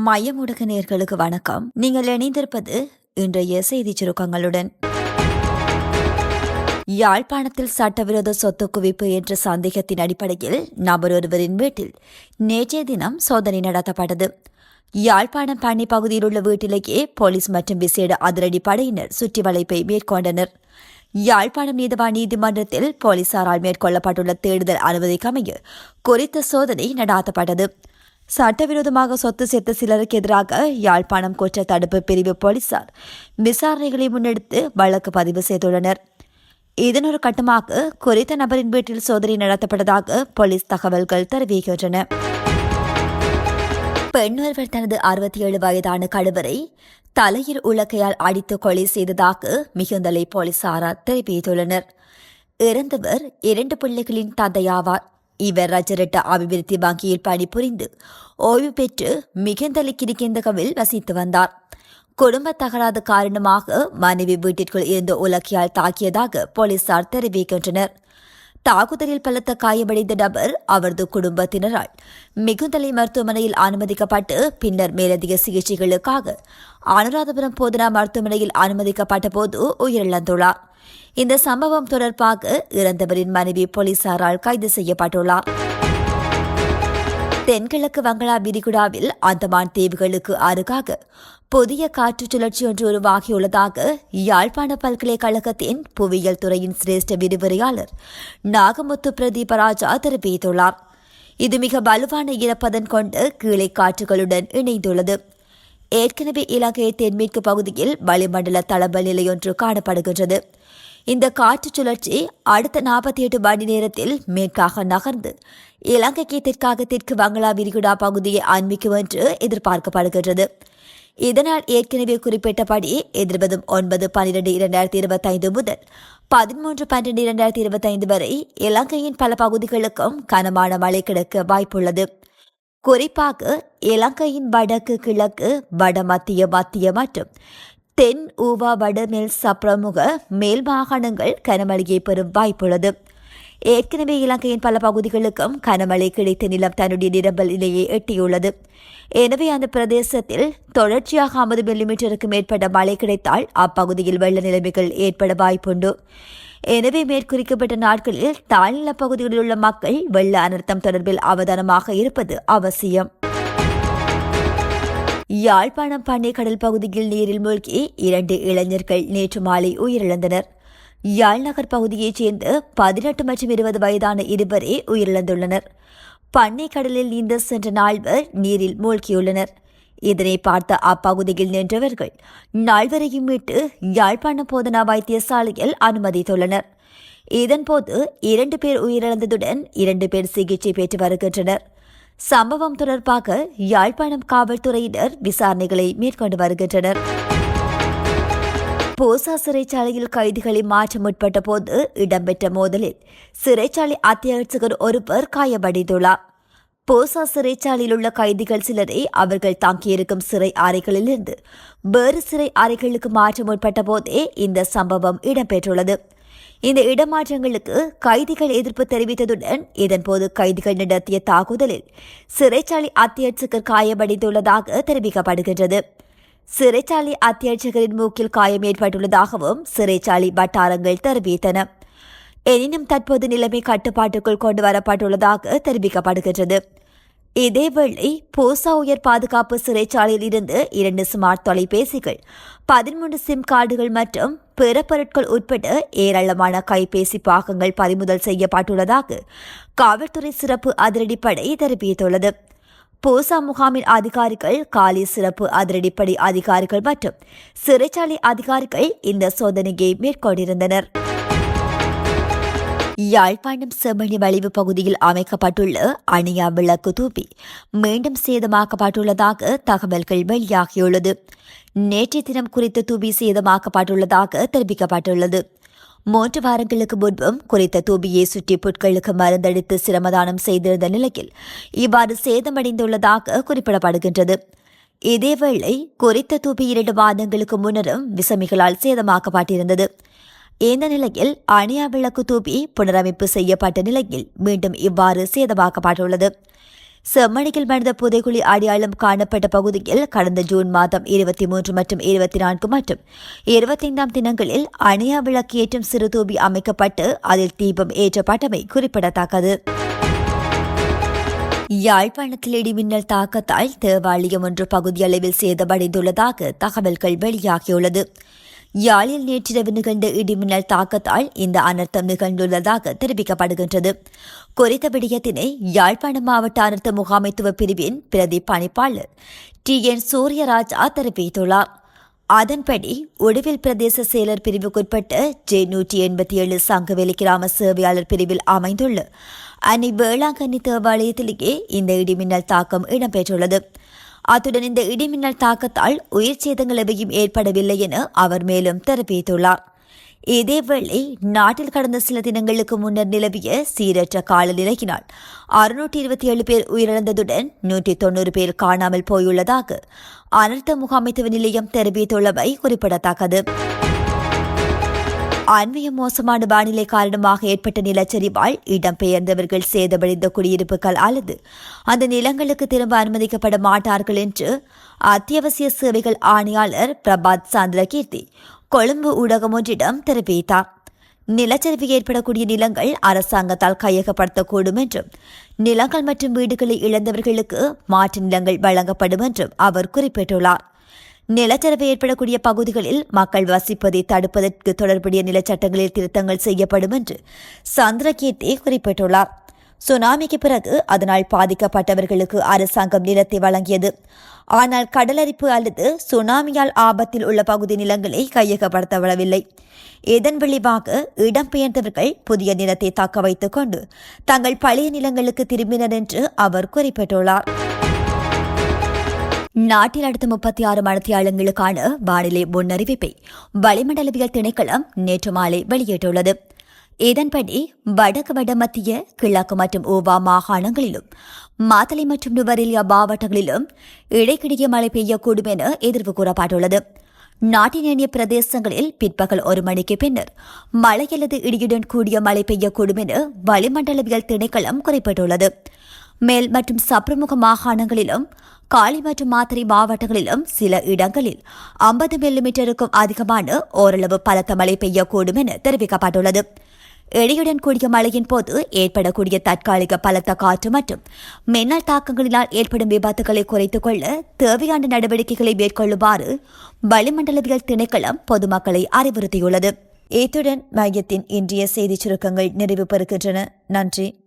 மையம் ஊடக நேயர்களுக்கு வணக்கம். நீங்கள் இணைந்திருப்பது இன்றைய செய்திச் சுருக்கங்களுடன். யாழ்ப்பாணத்தில் சட்டவிரோத சொத்து குவிப்பு என்ற சந்தேகத்தின் அடிப்படையில் நபர் ஒருவரின் வீட்டில் நேற்றைய தினம் சோதனை நடத்தப்பட்டது. யாழ்ப்பாணம் பண்ணி பகுதியில் உள்ள வீட்டிலேயே போலீஸ் மற்றும் விசேட அதிரடி படையினர் சுற்றி வளைப்பை மேற்கொண்டனர். யாழ்ப்பாணம் நீதவான் நீதிமன்றத்தில் போலீசாரால் மேற்கொள்ளப்பட்டுள்ள தேடுதல் அனுமதிக்கமைய குறித்த சோதனை நடாத்தப்பட்டது. சட்டவிரோதமாக சொத்து சேர்த்த சிலருக்கு எதிராக யாழ்ப்பாணம் குற்ற தடுப்பு பிரிவு போலீசார் விசாரணைகளை முன்னெடுத்து வழக்கு பதிவு செய்துள்ளனர். இதன் ஒரு கட்டமாக குறித்த நபரின் வீட்டில் சோதனை நடத்தப்பட்டதாக போலீஸ் தகவல்கள் தெரிவிக்கின்றன. பெண் ஒருவர் தனது 67 வயதான கணவரை தலையில் உலக்கையால் அடித்து கொலை செய்ததாக மிகுந்தலை போலீசாரார் தெரிவித்துள்ளனர். இறந்தவர் 2 பிள்ளைகளின் தந்தையாவார். இவர் ரஜரட்ட அபிவிருத்தி வங்கியில் பணிபுரிந்து ஓய்வு பெற்று மிகுந்தலை கிரிக்கெந்தகவில் வசித்து வந்தார். குடும்ப தகராறு காரணமாக மனைவி வீட்டிற்குள் இருந்த உலக்கையால் தாக்கியதாக போலீசார் தெரிவிக்கின்றனர். தாக்குதலில் பலத்த காயமடைந்த நபர் அவரது குடும்பத்தினரால் மிகுந்தலை மருத்துவமனையில் அனுமதிக்கப்பட்டு பின்னர் மேலதிக சிகிச்சைகளுக்காக அனுராதபுரம் போதனா மருத்துவமனையில் அனுமதிக்கப்பட்ட போது உயிரிழந்துள்ளார். இந்த சம்பவம் தொடர்பாக இறந்தவரின் மனைவி போலீசாரால் கைது செய்யப்பட்டுள்ளார். தென்கிழக்கு வங்களா விரிகுடாவில் அந்தமான் தீவுகளுக்கு அருகாக புதிய காற்று சுழற்சி ஒன்று உருவாகியுள்ளதாக யாழ்ப்பாண பல்கலைக்கழகத்தின் புவியியல் துறையின் சிரேஷ்ட விரிவுரையாளர் நாகமுத்து பிரதீபராஜா தெரிவித்துள்ளார். இது மிக வலுவான ஈரப்பதன் கொண்டு கீழே காற்றுகளுடன் இணைந்துள்ளது. ஏற்கனவே இலங்கை தென்மேற்கு பகுதியில் வளிமண்டல தளபல் நிலையொன்று காணப்படுகின்றது. இந்த காற்று சுழற்சி அடுத்த 48 மணி நேரத்தில் மேற்காக நகர்ந்து இலங்கைக்கு தெற்கு வங்களா விரிகுடா பகுதியை அண்மிக்கும் என்று எதிர்பார்க்கப்படுகின்றது. இதனால் ஏற்கனவே குறிப்பிட்டபடி எதிர்வரும் 9/12/2025 முதல் 13/12/2025 வரை இலங்கையின் பல பகுதிகளுக்கும் கனமான மழை கிடைக்க வாய்ப்புள்ளது. குறிப்பாக இலங்கையின் வடக்கு, கிழக்கு, வடமத்திய, மத்திய மற்றும் தென் ஊவா, வடமேல் சப்ரமுக மேல் மாகாணங்கள் கனமழையை பெறும் வாய்ப்புள்ளது. ஏற்கனவே இலங்கையின் பல பகுதிகளுக்கும் கனமழை கிடைத்த நிலம் தன்னுடைய நிரம்பல் நிலையை எட்டியுள்ளது. எனவே அந்த பிரதேசத்தில் தொடர்ச்சியாக 50 மில்லிமீட்டருக்கு மேற்பட்ட மழை கிடைத்தால் அப்பகுதியில் வெள்ள நிலைமைகள் ஏற்பட வாய்ப்புண்டு. எனவே மேற்குறிக்கப்பட்ட நாட்களில் தாழ்நில பகுதிகளில் உள்ள மக்கள் வெள்ள அனர்த்தம் தொடர்பில் அவதானமாக இருப்பது அவசியம். யாழ்ப்பாணம் பண்ணை கடல் பகுதியில் நீரில் மூழ்கி 2 இளைஞர்கள் நேற்று மாலை உயிரிழந்தனர். யாழ்நகர் பகுதியைச் சேர்ந்த 18 மற்றும் 20 வயதான இருவரே உயிரிழந்துள்ளனர். பண்ணை கடலில் நீந்த சென்ற நால்வர் நீரில் மூழ்கியுள்ளனர். இதனை பார்த்த அப்பகுதியில் நின்றவர்கள் நால்வரையும் மீட்டு யாழ்ப்பாணம் போதனா வைத்தியசாலையில் அனுமதித்துள்ளனர். இதன்போது 2 பேர் உயிரிழந்ததுடன் 2 பேர் சிகிச்சை பெற்று வருகின்றனர். சம்பவம் தொடர்பாக யாழ்ப்பாணம் காவல்துறையினர் விசாரணைகளை மேற்கொண்டு வருகின்றனர். போசா சிறைச்சாலையில் கைதிகளை மாற்ற முற்பட்ட போது இடம்பெற்ற மோதலில் சிறைச்சாலை அத்தியட்சகர் ஒருவர் காயமடைந்துள்ளார். போசா சிறைச்சாலையில் உள்ள கைதிகள் சிலரை அவர்கள் தங்கியிருக்கும் சிறை அறைகளிலிருந்து வேறு சிறை அறைகளுக்கு மாற்ற முற்பட்ட போதே இந்த சம்பவம் இடம்பெற்றுள்ளது. இந்த இடமாற்றங்களுக்கு கைதிகள் எதிர்ப்பு தெரிவித்ததுடன் இதன்போது கைதிகள் நடத்திய தாக்குதலில் சிறைச்சாலை அத்தியட்சகர் காயமடைந்துள்ளதாக தெரிவிக்கப்படுகின்றது. சிறைச்சாலை அத்தியட்சகரின் மூக்கில் காயம் ஏற்பட்டுள்ளதாகவும் சிறைச்சாலை வட்டாரங்கள் தெரிவித்தன. எனினும் தற்போது நிலைமை கட்டுப்பாட்டுக்குள் கொண்டு வரப்பட்டுள்ளதாக தெரிவிக்கப்படுகின்றது. இதேவேளை போசா உயர் பாதுகாப்பு சிறைச்சாலையில் இருந்து 2 ஸ்மார்ட் தொலைபேசிகள், 13 சிம் கார்டுகள் மற்றும் பிற பொருட்கள் உட்பட ஏராளமான கைபேசி பாகங்கள் பறிமுதல் செய்யப்பட்டுள்ளதாக காவல்துறை சிறப்பு அதிரடிப்படை தெரிவித்துள்ளது. போசா முகாமின் அதிகாரிகள், காலி சிறப்பு அதிரடிப்படை அதிகாரிகள் மற்றும் சிறைச்சாலை அதிகாரிகள் இந்த சோதனையை மேற்கொண்டிருந்தனர். யாழ்ப்பாணம் செம்மணி வளைவு பகுதியில் அமைக்கப்பட்டுள்ள அணியா விளக்கு தூபி மீண்டும் சேதமாக்கப்பட்டுள்ளதாக தகவல்கள் வெளியாகியுள்ளது. நேற்றைய தினம் குறித்த தூபி சேதமாக்கப்பட்டுள்ளதாக தெரிவிக்கப்பட்டுள்ளது. 3 வாரங்களுக்கு முன்பும் குறித்த தூபியை சுற்றி புட்களுக்கு மருந்தடித்து சிரமதானம் செய்திருந்த நிலையில் இவ்வாறு சேதமடைந்துள்ளதாக குறிப்பிடப்படுகின்றது. இதேவேளை குறித்த தூபி 2 மாதங்களுக்கு முன்னரும் விசமிகளால் சேதமாக்கப்பட்டிருந்தது. இந்த நிலையில் அணியா விளக்கு தூபி புனரமைப்பு செய்யப்பட்ட நிலையில் மீண்டும் இவ்வாறு சேதமாக்கப்பட்டுள்ளது. செம்மணியில் மனித புதைகுழி அடையாளம் காணப்பட்ட பகுதியில் கடந்த ஜூன் மாதம் 23 மற்றும் 24 மற்றும் 25ஆம் தினங்களில் அணையா விளக்கு ஏற்றும் சிறு தூபி அமைக்கப்பட்டு அதில் தீபம் ஏற்றப்பட்டமை குறிப்பிடத்தக்கது. யாழ்ப்பாணத்தில் இடிமின்னல் தாக்கத்தால் தேவாலயம் ஒன்று பகுதியளவில் சேதமடைந்துள்ளதாக தகவல்கள் வெளியாகியுள்ளது. யாழில் நேற்றிரவு நிகழ்ந்த இடிமின்னல் தாக்கத்தால் இந்த அனர்த்தம் நிகழ்ந்துள்ளதாக தெரிவிக்கப்படுகின்றது. குறித்த விடயத்தினை யாழ்ப்பாண மாவட்ட அனர்த்த முகாமைத்துவ பிரிவின் பிரதி பணிப்பாளர் TN சூரியராஜா தெரிவித்துள்ளார். அதன்படி உடுவில் பிரதேச செயலர் பிரிவுக்குட்பட்ட J187 சங்கவேலி கிராம சேவையாளர் பிரிவில் அமைந்துள்ள அன்னை வேளாங்கண்ணி தேவாலயத்திலேயே இந்த இடிமின்னல் தாக்கம் இடம்பெற்றுள்ளது. அத்துடன் இந்த இடிமின்னல் தாக்கத்தால் உயிர் சேதங்கள் எவையும் ஏற்படவில்லை என அவர் மேலும் தெரிவித்துள்ளார். இதேவேளை நாட்டில் கடந்த சில தினங்களுக்கு முன்னர் நிலவிய சீரற்ற காலநிலையினால் 627 பேர் உயிரிழந்ததுடன் 190 பேர் காணாமல் போயுள்ளதாக அனர்த்த முகாமைத்துவ நிலையம் தெரிவித்துள்ளவை குறிப்பிடத்தக்கது. அண்மைய மோசமான வானிலை காரணமாக ஏற்பட்ட நிலச்சரிவால் இடம்பெயர்ந்தவர்கள் சேதமடைந்த குடியிருப்புகள் அல்லது அந்த நிலங்களுக்கு திரும்ப அனுமதிக்கப்பட மாட்டார்கள் என்று அத்தியாவசிய சேவைகள் ஆணையாளர் பிரபாத் சந்திரகீர்த்தி கொழும்பு ஊடகம் ஒன்றிடம் தெரிவித்தார். நிலச்சரிவு ஏற்படக்கூடிய நிலங்கள் அரசாங்கத்தால் கையகப்படுத்தக்கூடும் என்றும் நிலங்கள் மற்றும் வீடுகளை இழந்தவர்களுக்கு மாற்று நிலங்கள் வழங்கப்படும் என்றும் அவர் குறிப்பிட்டுள்ளார். நிலச்சரிவு ஏற்படக்கூடிய பகுதிகளில் மக்கள் வசிப்பதை தடுப்பதற்கு தொடர்புடைய நிலச்சட்டங்களில் திருத்தங்கள் செய்யப்படும் என்று சந்திரகீர்த்தி குறிப்பிட்டுள்ளார். சுனாமிக்கு பிறகு அதனால் பாதிக்கப்பட்டவர்களுக்கு அரசாங்கம் நிலத்தை வழங்கியது. ஆனால் கடலரிப்பு அல்லது சுனாமியால் ஆபத்தில் உள்ள பகுதி நிலங்களை கையகப்படுத்தப்படவில்லை. இதன் விளைவாக இடம்பெயர்ந்தவர்கள் புதிய நிலத்தை தக்க வைத்துக் கொண்டு தங்கள் பழைய நிலங்களுக்கு திரும்பினர் என்று அவர் குறிப்பிட்டுள்ளார். நாட்டில் அடுத்த 36 மணித்தியாலங்களுக்கான வானிலை முன்னறிவிப்பை வளிமண்டலவியல் திணைக்களம் நேற்று மாலை வெளியிட்டுள்ளது. இதன்படி வடக்கு வடமத்திய கிழக்கு மற்றும் ஓவா மாகாணங்களிலும் மாத்தளை மற்றும் நுவரெலியா மாவட்டங்களிலும் இடைக்கிடையே மழை பெய்யக்கூடும் என எதிர்வு கூறப்பட்டுள்ளது. நாட்டின் ஏனைய பிரதேசங்களில் பிற்பகல் 1 மணிக்கு பின்னர் மழை அல்லது இடியுடன் கூடிய மழை பெய்யக்கூடும் என வளிமண்டலவியல் திணைக்களம் குறிப்பிட்டுள்ளது. மேல் மற்றும் சப்ரமுக மாகாணங்களிலும் காலி மற்றும் மாத்தறை மாவட்டங்களிலும் சில இடங்களில் 50 மில்லிமீட்டருக்கும் அதிகமான ஓரளவு பலத்த மழை பெய்யக்கூடும் என தெரிவிக்கப்பட்டுள்ளது. இடியுடன் கூடிய மழையின் போது ஏற்படக்கூடிய தற்காலிக பலத்த காற்று மற்றும் மின்னல் தாக்கங்களினால் ஏற்படும் விபத்துகளை குறைத்துக் கொள்ள தேவையான நடவடிக்கைகளை மேற்கொள்ளுமாறு வளிமண்டலவியல் திணைக்களம் பொதுமக்களை அறிவுறுத்தியுள்ளது. இத்துடன் மையத்தின் இன்றைய செய்திச் சுருக்கங்கள் நிறைவு பெறுகின்றன. நன்றி.